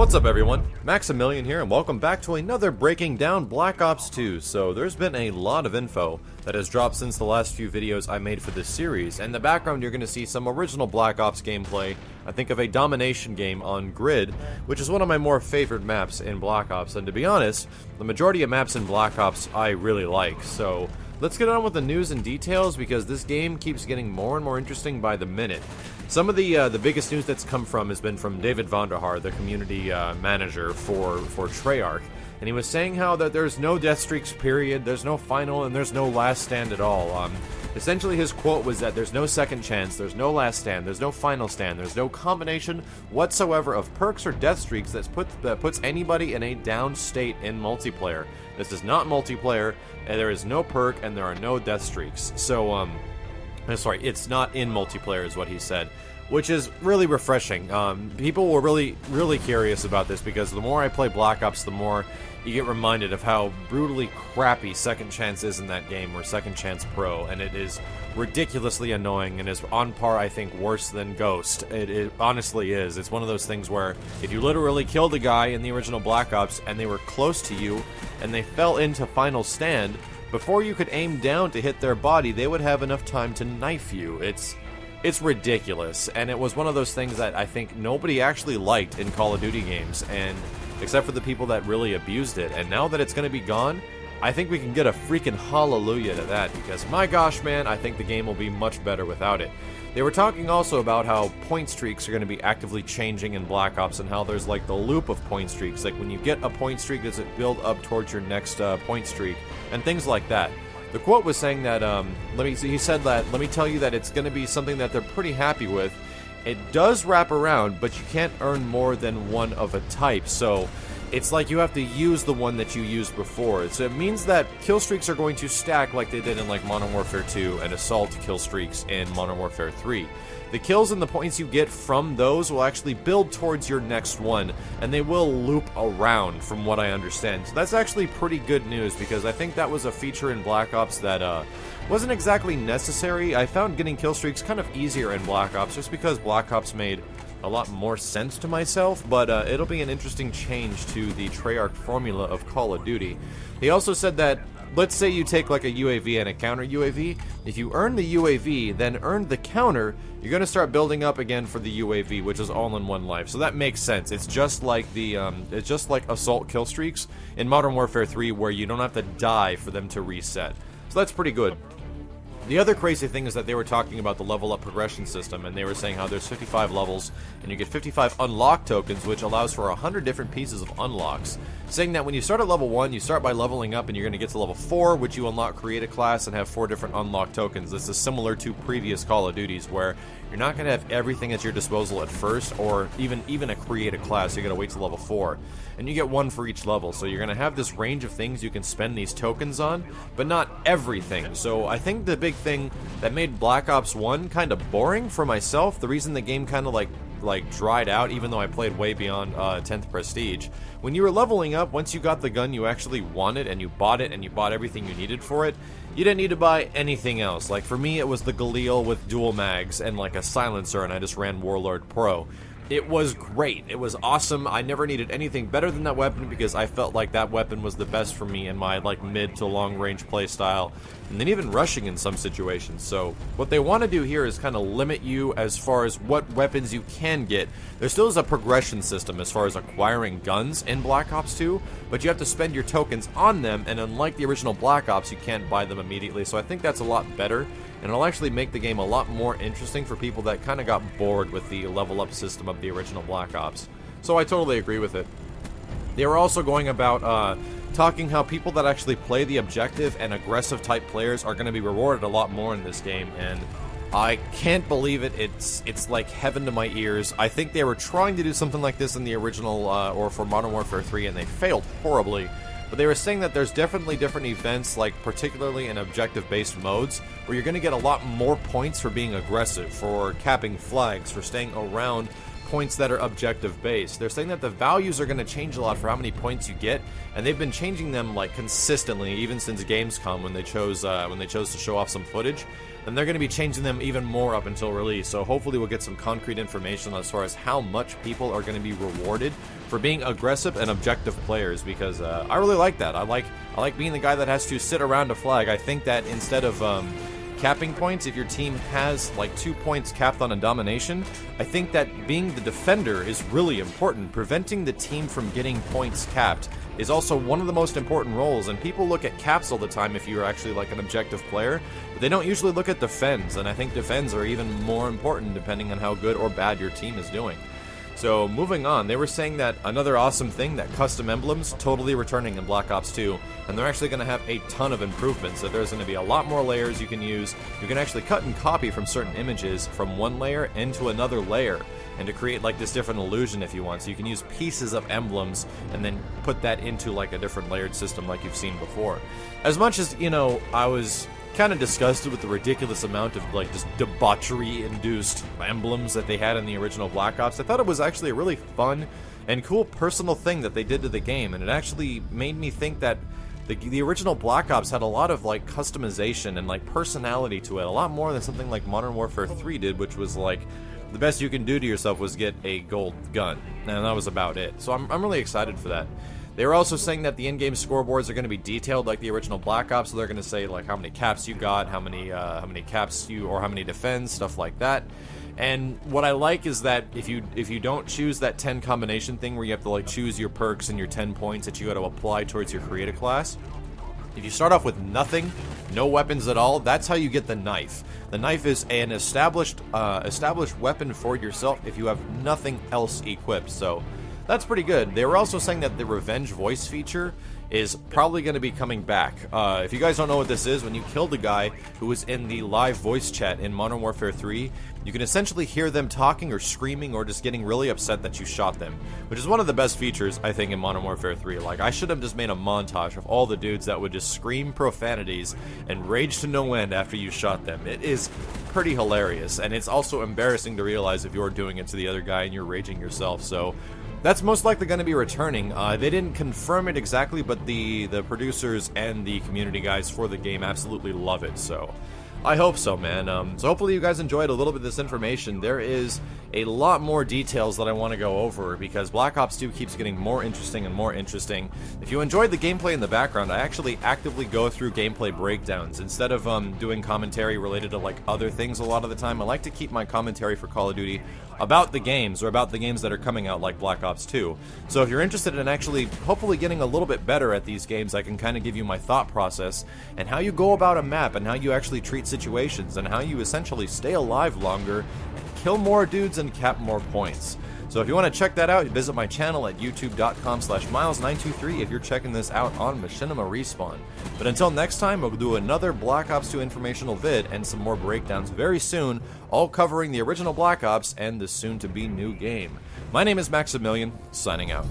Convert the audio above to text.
What's up everyone, Maximilian here and welcome back to another Breaking Down Black Ops 2. So there's been a lot of info that has dropped since the last few videos I made for this series. And in the background you're going to see some original Black Ops gameplay. I think of a domination game on Grid, which is one of my more favorite maps in Black Ops. And to be honest, the majority of maps in Black Ops I really like. So let's get on with the news and details because this game keeps getting more and more interesting by the minute. Some of the biggest news that's come from has been from David Vonderhaar, the community manager for Treyarch, and he was saying how that there's no death streaks period, there's no final, and there's no last stand at all. Essentially his quote was that there's no second chance, there's no last stand, there's no final stand, there's no combination whatsoever of perks or death streaks that puts anybody in a down state in multiplayer. This is not multiplayer, and there is no perk, and there are no death streaks. So, sorry, it's not in multiplayer is what he said, which is really refreshing. People were really curious about this because the more I play Black Ops, the more you get reminded of how brutally crappy Second Chance is in that game, or Second Chance Pro, and it is ridiculously annoying and is on par, I think, worse than Ghost. It honestly is. It's one of those things where if you literally killed a guy in the original Black Ops and they were close to you and they fell into Final Stand, before you could aim down to hit their body, they would have enough time to knife you. It's ridiculous, and it was one of those things that I think nobody actually liked in Call of Duty games, and except for the people that really abused it. And now that it's going to be gone, I think we can get a freaking hallelujah to that, because my gosh, man, I think the game will be much better without it. They were talking also about how point streaks are going to be actively changing in Black Ops, and how there's like the loop of point streaks. Like when you get a point streak, does it build up towards your next point streak, and things like that. The quote was saying that, he said that, let me tell you that it's going to be something that they're pretty happy with. It does wrap around, but you can't earn more than one of a type, so it's like you have to use the one that you used before. So it means that kill streaks are going to stack like they did in like Modern Warfare 2 and Assault kill streaks in Modern Warfare 3. The kills and the points you get from those will actually build towards your next one, and they will loop around from what I understand. So that's actually pretty good news, because I think that was a feature in Black Ops that wasn't exactly necessary. I found getting kill streaks kind of easier in Black Ops just because Black Ops made a lot more sense to myself, but it'll be an interesting change to the Treyarch formula of Call of Duty. He also said that, let's say you take like a UAV and a counter UAV, if you earn the UAV, then earn the counter, you're going to start building up again for the UAV, which is all in one life. So that makes sense. It's just like the it's just like Assault kill streaks in Modern Warfare 3, where you don't have to die for them to reset. So that's pretty good. The other crazy thing is that they were talking about the level up progression system, and they were saying how there's 55 levels, and you get 55 unlock tokens, which allows for 100 different pieces of unlocks. Saying that when you start at level 1, you start by leveling up, and you're going to get to level 4, which you unlock create a class and have 4 different unlock tokens. This is similar to previous Call of Duties, where you're not going to have everything at your disposal at first, or even a create a class. You're going to wait till level 4. And you get 1 for each level, so you're going to have this range of things you can spend these tokens on, but not everything. So I think the big thing that made Black Ops 1 kind of boring for myself, the reason the game kind of like dried out, even though I played way beyond 10th Prestige, when you were leveling up, once you got the gun you actually wanted and you bought it and you bought everything you needed for it, you didn't need to buy anything else. Like for me, it was the Galil with dual mags and like a silencer, and I just ran Warlord Pro. It was great. It was awesome. I never needed anything better than that weapon, because I felt like that weapon was the best for me in my like mid to long range play style, and then even rushing in some situations. So what they want to do here is kind of limit you as far as what weapons you can get. There still is a progression system as far as acquiring guns in Black Ops 2, but you have to spend your tokens on them, and unlike the original Black Ops, you can't buy them immediately. So I think that's a lot better, and it'll actually make the game a lot more interesting for people that kind of got bored with the level up system of the original Black Ops. So I totally agree with it. They were also going about talking how people that actually play the objective and aggressive type players are going to be rewarded a lot more in this game, and I can't believe it. It's like heaven to my ears. I think they were trying to do something like this in the original or for Modern Warfare 3, and they failed horribly. But they were saying that there's definitely different events, like particularly in objective-based modes, where you're going to get a lot more points for being aggressive, for capping flags, for staying around points that are objective based. They're saying that the values are going to change a lot for how many points you get, and they've been changing them like consistently even since Gamescom when they chose to show off some footage. And they're going to be changing them even more up until release, so hopefully we'll get some concrete information as far as how much people are going to be rewarded for being aggressive and objective players, because I really like that. I like being the guy that has to sit around a flag. I think that instead of capping points, if your team has like 2 points capped on a domination, I think that being the defender is really important. Preventing the team from getting points capped is also one of the most important roles, and people look at caps all the time if you're actually like an objective player, but they don't usually look at defends, and I think defends are even more important depending on how good or bad your team is doing. So moving on, they were saying that another awesome thing, that custom emblems totally returning in Black Ops 2, and they're actually going to have a ton of improvements. So there's going to be a lot more layers you can use. You can actually cut and copy from certain images from one layer into another layer, and to create like this different illusion if you want. So you can use pieces of emblems and then put that into like a different layered system like you've seen before. As much as, you know, I was kind of disgusted with the ridiculous amount of like just debauchery-induced emblems that they had in the original Black Ops, I thought it was actually a really fun and cool personal thing that they did to the game, and it actually made me think that the original Black Ops had a lot of like customization and like personality to it, a lot more than something like Modern Warfare 3 did, which was like the best you can do to yourself was get a gold gun, and that was about it. So I'm really excited for that. They were also saying that the in-game scoreboards are going to be detailed like the original Black Ops, so they're going to say like how many caps you got, how many caps you, or how many defends, stuff like that. And what I like is that if you don't choose that 10 combination thing where you have to like choose your perks and your 10 points that you got to apply towards your creative class, if you start off with nothing, no weapons at all, that's how you get the knife. The knife is an established weapon for yourself if you have nothing else equipped. So that's pretty good. They were also saying that the revenge voice feature is probably going to be coming back. If you guys don't know what this is, when you killed a guy who was in the live voice chat in Modern Warfare 3, you can essentially hear them talking or screaming or just getting really upset that you shot them, which is one of the best features, I think, in Modern Warfare 3. Like, I should have just made a montage of all the dudes that would just scream profanities and rage to no end after you shot them. It is pretty hilarious, and it's also embarrassing to realize if you're doing it to the other guy and you're raging yourself, so that's most likely going to be returning. They didn't confirm it exactly, but the producers and the community guys for the game absolutely love it, so I hope so, man. So hopefully you guys enjoyed a little bit of this information. There is a lot more details that I want to go over because Black Ops 2 keeps getting more interesting and more interesting. If you enjoyed the gameplay in the background, I actually actively go through gameplay breakdowns. Instead of doing commentary related to like other things a lot of the time, I like to keep my commentary for Call of Duty about the games, or about the games that are coming out like Black Ops 2. So if you're interested in actually hopefully getting a little bit better at these games, I can kind of give you my thought process and how you go about a map and how you actually treat situations and how you essentially stay alive longer and kill more dudes and cap more points. So if you want to check that out, visit my channel at youtube.com/miles923 if you're checking this out on Machinima Respawn. But until next time, we'll do another Black Ops 2 informational vid and some more breakdowns very soon, all covering the original Black Ops and the soon-to-be new game. My name is Maximilian, signing out.